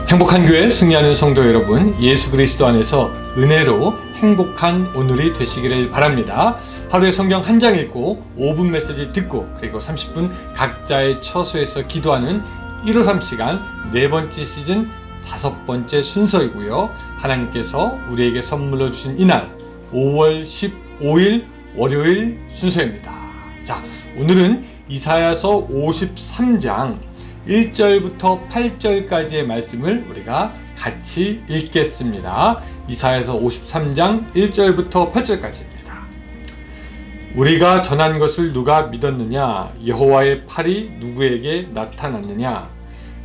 행복한 교회 승리하는 성도 여러분, 예수 그리스도 안에서 은혜로 행복한 오늘이 되시기를 바랍니다. 하루에 성경 한 장 읽고 5분 메시지 듣고 그리고 30분 각자의 처소에서 기도하는 153 시간 네 번째 시즌 5번째 순서이고요. 하나님께서 우리에게 선물로 주신 이날 5월 15일 월요일 순서입니다. 자, 오늘은 이사야서 53장 1절부터 8절까지의 말씀을 우리가 같이 읽겠습니다. 이사야서 53장 1절부터 8절까지입니다. 우리가 전한 것을 누가 믿었느냐? 여호와의 팔이 누구에게 나타났느냐?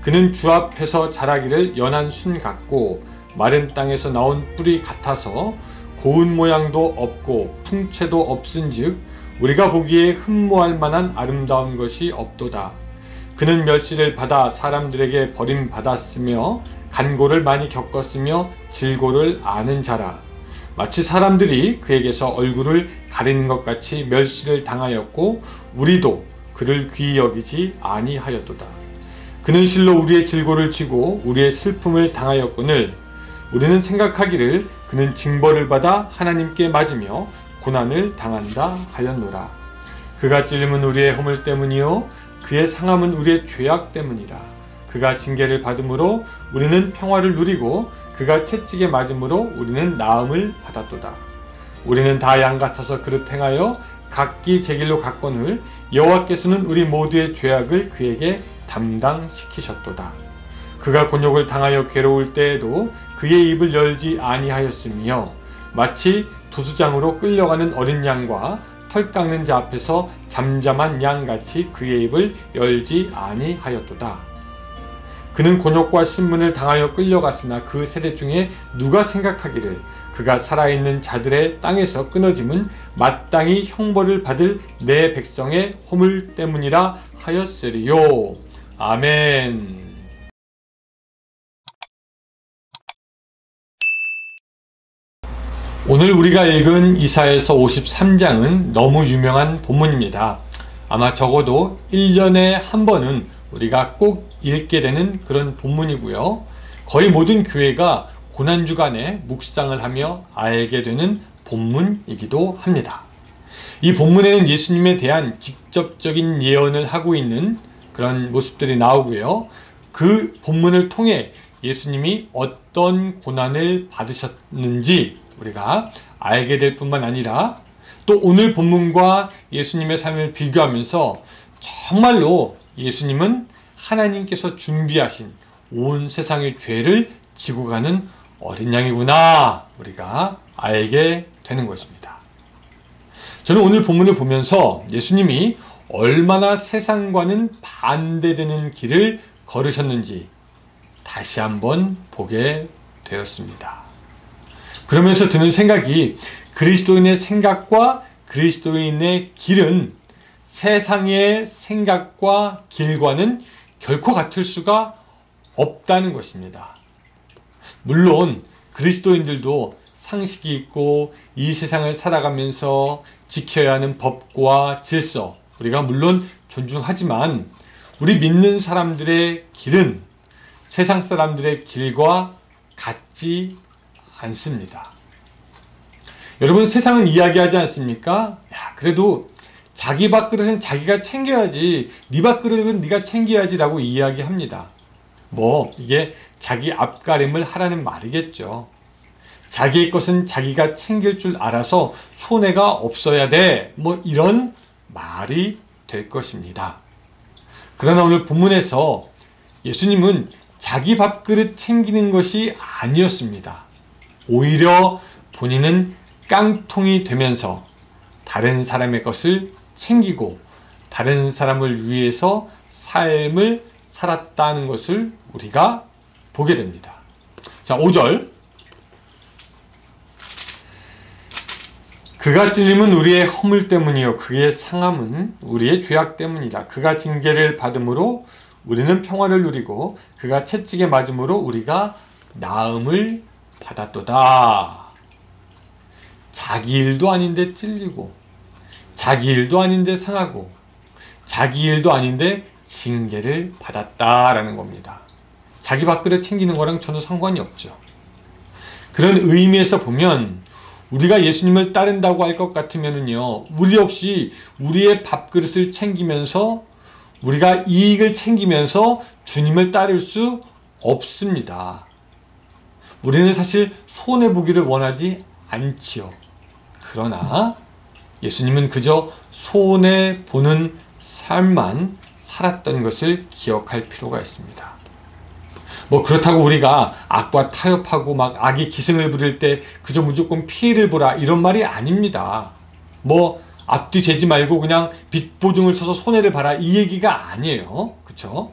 그는 주 앞에서 자라기를 연한 순 같고 마른 땅에서 나온 뿌리 같아서 고운 모양도 없고 풍채도 없은즉 우리가 보기에 흠모할 만한 아름다운 것이 없도다. 그는 멸시를 받아 사람들에게 버림받았으며 간고를 많이 겪었으며 질고를 아는 자라. 마치 사람들이 그에게서 얼굴을 가리는 것 같이 멸시를 당하였고 우리도 그를 귀히 여기지 아니하였도다. 그는 실로 우리의 질고를 지고 우리의 슬픔을 당하였거늘 우리는 생각하기를 그는 징벌을 받아 하나님께 맞으며 고난을 당한다 하였노라. 그가 찔림은 우리의 허물 때문이요 그의 상함은 우리의 죄악 때문이라. 그가 징계를 받음으로 우리는 평화를 누리고 그가 채찍에 맞음으로 우리는 나음을 받았도다. 우리는 다 양 같아서 그릇 행하여 각기 제 길로 갔거늘 여호와께서는 우리 모두의 죄악을 그에게 담당시키셨도다. 그가 곤욕을 당하여 괴로울 때에도 그의 입을 열지 아니하였으며 마치 도수장으로 끌려가는 어린 양과 털 깎는 자 앞에서 잠잠한 양같이 그의 입을 열지 아니하였도다. 그는 곤욕과 신문을 당하여 끌려갔으나 그 세대 중에 누가 생각하기를 그가 살아있는 자들의 땅에서 끊어짐은 마땅히 형벌을 받을 내 백성의 허물 때문이라 하였으리요. 아멘. 오늘 우리가 읽은 이사야서 53장은 너무 유명한 본문입니다. 아마 적어도 1년에 한 번은 우리가 꼭 읽게 되는 그런 본문이고요. 거의 모든 교회가 고난주간에 묵상을 하며 알게 되는 본문이기도 합니다. 이 본문에는 예수님에 대한 직접적인 예언을 하고 있는 그런 모습들이 나오고요. 그 본문을 통해 예수님이 어떤 고난을 받으셨는지 우리가 알게 될 뿐만 아니라 또 오늘 본문과 예수님의 삶을 비교하면서 정말로 예수님은 하나님께서 준비하신 온 세상의 죄를 지고 가는 어린 양이구나 우리가 알게 되는 것입니다. 저는 오늘 본문을 보면서 예수님이 얼마나 세상과는 반대되는 길을 걸으셨는지 다시 한번 보게 되었습니다. 그러면서 드는 생각이 그리스도인의 생각과 그리스도인의 길은 세상의 생각과 길과는 결코 같을 수가 없다는 것입니다. 물론 그리스도인들도 상식이 있고 이 세상을 살아가면서 지켜야 하는 법과 질서 우리가 물론 존중하지만 우리 믿는 사람들의 길은 세상 사람들의 길과 같지 않습니다. 여러분 세상은 이야기하지 않습니까? 야, 그래도 자기 밥그릇은 자기가 챙겨야지 네 밥그릇은 네가 챙겨야지 라고 이야기합니다. 뭐 이게 자기 앞가림을 하라는 말이겠죠. 자기의 것은 자기가 챙길 줄 알아서 손해가 없어야 돼 뭐 이런 말이 될 것입니다. 그러나 오늘 본문에서 예수님은 자기 밥그릇 챙기는 것이 아니었습니다. 오히려 본인은 깡통이 되면서 다른 사람의 것을 챙기고 다른 사람을 위해서 삶을 살았다는 것을 우리가 보게 됩니다. 자, 5절. 그가 찔림은 우리의 허물 때문이요 그의 상함은 우리의 죄악 때문이라. 그가 징계를 받음으로 우리는 평화를 누리고 그가 채찍에 맞음으로 우리가 나음을 받았도다. 자기 일도 아닌데 찔리고 자기 일도 아닌데 상하고 자기 일도 아닌데 징계를 받았다라는 겁니다. 자기 밥그릇 챙기는 거랑 전혀 상관이 없죠. 그런 의미에서 보면 우리가 예수님을 따른다고 할 것 같으면요, 우리 역시 우리의 밥그릇을 챙기면서 우리가 이익을 챙기면서 주님을 따를 수 없습니다. 우리는 사실 손해보기를 원하지 않지요. 그러나 예수님은 그저 손해보는 삶만 살았던 것을 기억할 필요가 있습니다. 그렇다고 우리가 악과 타협하고 막 악의 기승을 부릴 때 그저 무조건 피해를 보라 이런 말이 아닙니다. 앞뒤 재지 말고 그냥 빚 보증을 서서 손해를 봐라 이 얘기가 아니에요. 그쵸?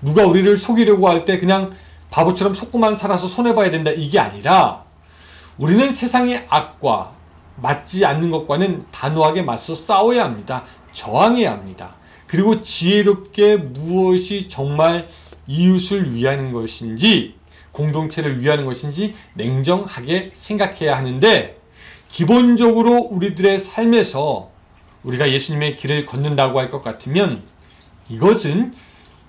누가 우리를 속이려고 할 때 그냥 바보처럼 속고만 살아서 손해봐야 된다 이게 아니라 우리는 세상의 악과 맞지 않는 것과는 단호하게 맞서 싸워야 합니다. 저항해야 합니다. 그리고 지혜롭게 무엇이 정말 이웃을 위하는 것인지 공동체를 위하는 것인지 냉정하게 생각해야 하는데, 기본적으로 우리들의 삶에서 우리가 예수님의 길을 걷는다고 할 것 같으면 이것은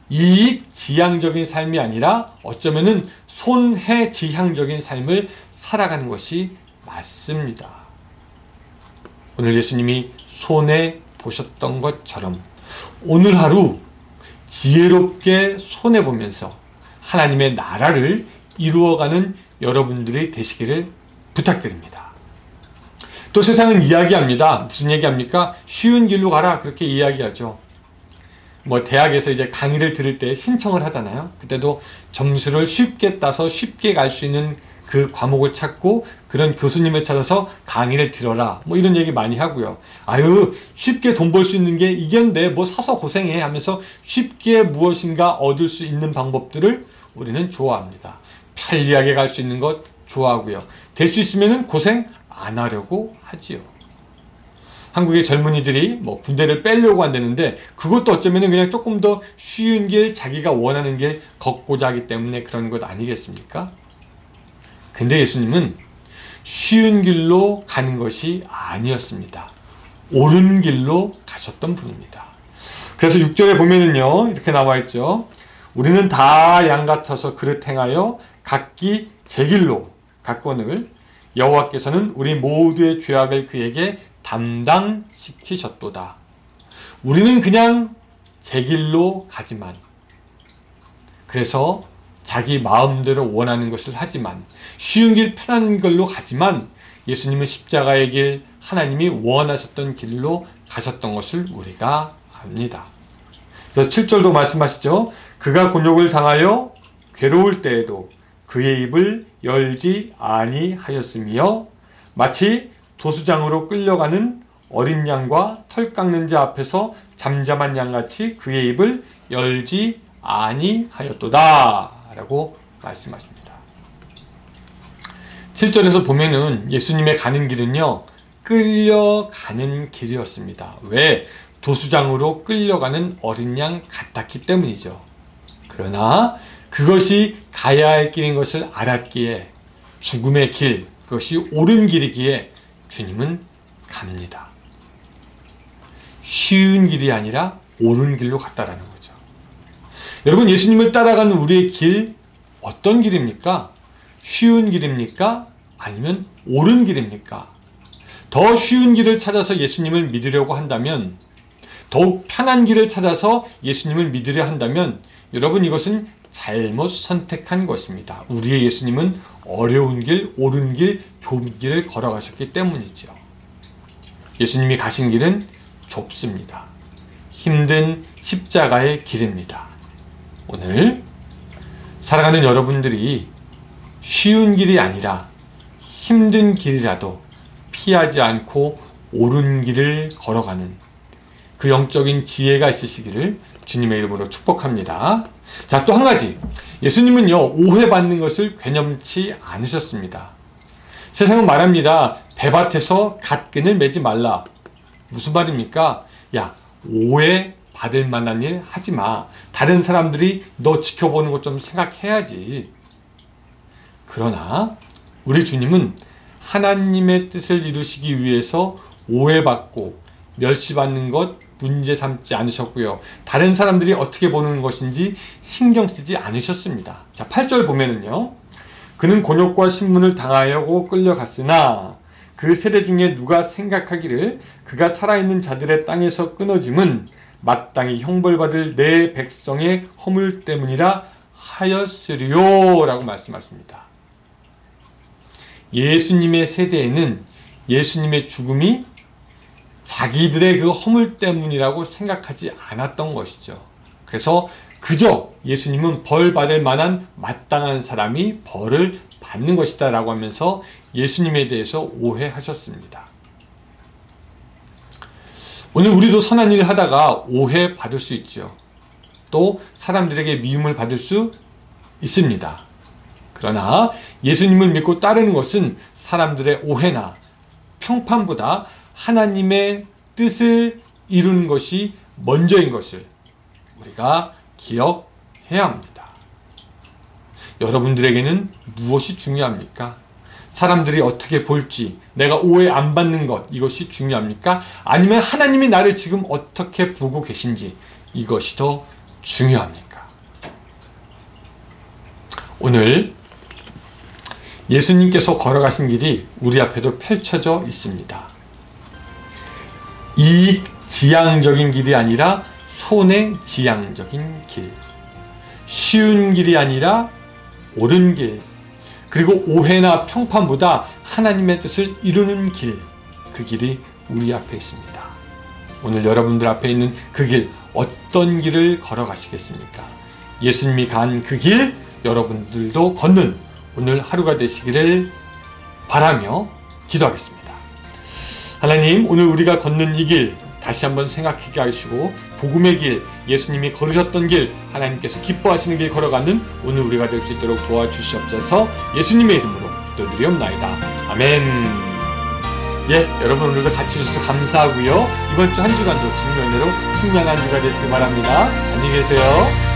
이익지향적인 삶이 아니라 어쩌면은 손해지향적인 삶을 살아가는 것이 맞습니다. 오늘 예수님이 손해보셨던 것처럼 오늘 하루 지혜롭게 손해보면서 하나님의 나라를 이루어가는 여러분들이 되시기를 부탁드립니다. 또 세상은 이야기합니다. 무슨 얘기합니까? 쉬운 길로 가라 그렇게 이야기하죠. 대학에서 이제 강의를 들을 때 신청을 하잖아요. 그때도 점수를 쉽게 따서 쉽게 갈 수 있는 그 과목을 찾고 그런 교수님을 찾아서 강의를 들어라 이런 얘기 많이 하고요. 아유 쉽게 돈 벌 수 있는 게 이건데 사서 고생해 하면서 쉽게 무엇인가 얻을 수 있는 방법들을 우리는 좋아합니다. 편리하게 갈 수 있는 것 좋아하고요. 될 수 있으면 고생 안 하려고 하지요. 한국의 젊은이들이 군대를 빼려고 한다는데 그것도 어쩌면 그냥 조금 더 쉬운 길, 자기가 원하는 길 걷고자 하기 때문에 그런 것 아니겠습니까? 근데 예수님은 쉬운 길로 가는 것이 아니었습니다. 옳은 길로 가셨던 분입니다. 그래서 6절에 보면은요 이렇게 나와 있죠. 우리는 다 양 같아서 그릇 행하여 각기 제 길로 갔거늘 여호와께서는 우리 모두의 죄악을 그에게 담당시키셨도다. 우리는 그냥 제 길로 가지만, 그래서 자기 마음대로 원하는 것을 하지만, 쉬운 길 편한 걸로 가지만 예수님은 십자가의 길, 하나님이 원하셨던 길로 가셨던 것을 우리가 압니다. 그래서 7절도 말씀하시죠. 그가 곤욕을 당하여 괴로울 때에도 그의 입을 열지 아니하였으며 마치 도수장으로 끌려가는 어린 양과 털 깎는 자 앞에서 잠잠한 양같이 그의 입을 열지 아니하였도다 라고 말씀하십니다. 7절에서 보면은 예수님의 가는 길은요 끌려가는 길이었습니다. 왜? 도수장으로 끌려가는 어린 양 같았기 때문이죠. 그러나 그것이 가야 할 길인 것을 알았기에, 죽음의 길, 그것이 옳은 길이기에 주님은 갑니다. 쉬운 길이 아니라 옳은 길로 갔다라는 거죠. 여러분, 예수님을 따라가는 우리의 길 어떤 길입니까? 쉬운 길입니까? 아니면 옳은 길입니까? 더 쉬운 길을 찾아서 예수님을 믿으려고 한다면, 더욱 편한 길을 찾아서 예수님을 믿으려 한다면 여러분 이것은 잘못 선택한 것입니다. 우리의 예수님은 어려운 길, 옳은 길, 좁은 길을 걸어가셨기 때문이죠. 예수님이 가신 길은 좁습니다. 힘든 십자가의 길입니다. 오늘 살아가는 여러분들이 쉬운 길이 아니라 힘든 길이라도 피하지 않고 옳은 길을 걸어가는 그 영적인 지혜가 있으시기를 주님의 이름으로 축복합니다. 자, 또 한 가지. 예수님은요, 오해받는 것을 괴념치 않으셨습니다. 세상은 말합니다. 배밭에서 갓끈을 매지 말라. 무슨 말입니까? 야, 오해받을 만한 일 하지 마. 다른 사람들이 너 지켜보는 것 좀 생각해야지. 그러나 우리 주님은 하나님의 뜻을 이루시기 위해서 오해받고 멸시받는 것 문제 삼지 않으셨고요. 다른 사람들이 어떻게 보는 것인지 신경 쓰지 않으셨습니다. 자, 8절 보면은요. 그는 곤욕과 신문을 당하려고 끌려갔으나 그 세대 중에 누가 생각하기를 그가 살아있는 자들의 땅에서 끊어짐은 마땅히 형벌받을 내 백성의 허물 때문이라 하였으리요 라고 말씀하십니다. 예수님의 세대에는 예수님의 죽음이 자기들의 그 허물 때문이라고 생각하지 않았던 것이죠. 그래서 그저 예수님은 벌 받을 만한 마땅한 사람이 벌을 받는 것이다 라고 하면서 예수님에 대해서 오해하셨습니다. 오늘 우리도 선한 일을 하다가 오해받을 수 있죠. 또 사람들에게 미움을 받을 수 있습니다. 그러나 예수님을 믿고 따르는 것은 사람들의 오해나 평판보다 하나님의 뜻을 이루는 것이 먼저인 것을 우리가 기억해야 합니다. 여러분들에게는 무엇이 중요합니까? 사람들이 어떻게 볼지, 내가 오해 안 받는 것, 이것이 중요합니까? 아니면 하나님이 나를 지금 어떻게 보고 계신지, 이것이 더 중요합니까? 오늘 예수님께서 걸어가신 길이 우리 앞에도 펼쳐져 있습니다. 이익지향적인 길이 아니라 손해지향적인 길, 쉬운 길이 아니라 옳은 길, 그리고 오해나 평판보다 하나님의 뜻을 이루는 길, 그 길이 우리 앞에 있습니다. 오늘 여러분들 앞에 있는 그 길, 어떤 길을 걸어가시겠습니까? 예수님이 간 그 길, 여러분들도 걷는 오늘 하루가 되시기를 바라며 기도하겠습니다. 하나님, 오늘 우리가 걷는 이 길 다시 한번 생각하게 하시고 복음의 길, 예수님이 걸으셨던 길, 하나님께서 기뻐하시는 길 걸어가는 오늘 우리가 될 수 있도록 도와주시옵소서. 예수님의 이름으로 기도드리옵나이다. 아멘. 예, 여러분 오늘도 같이 해주셔서 감사하고요. 이번 주 한 주간도 주님의 은혜로 승리한 한 주가 되시길 바랍니다. 안녕히 계세요.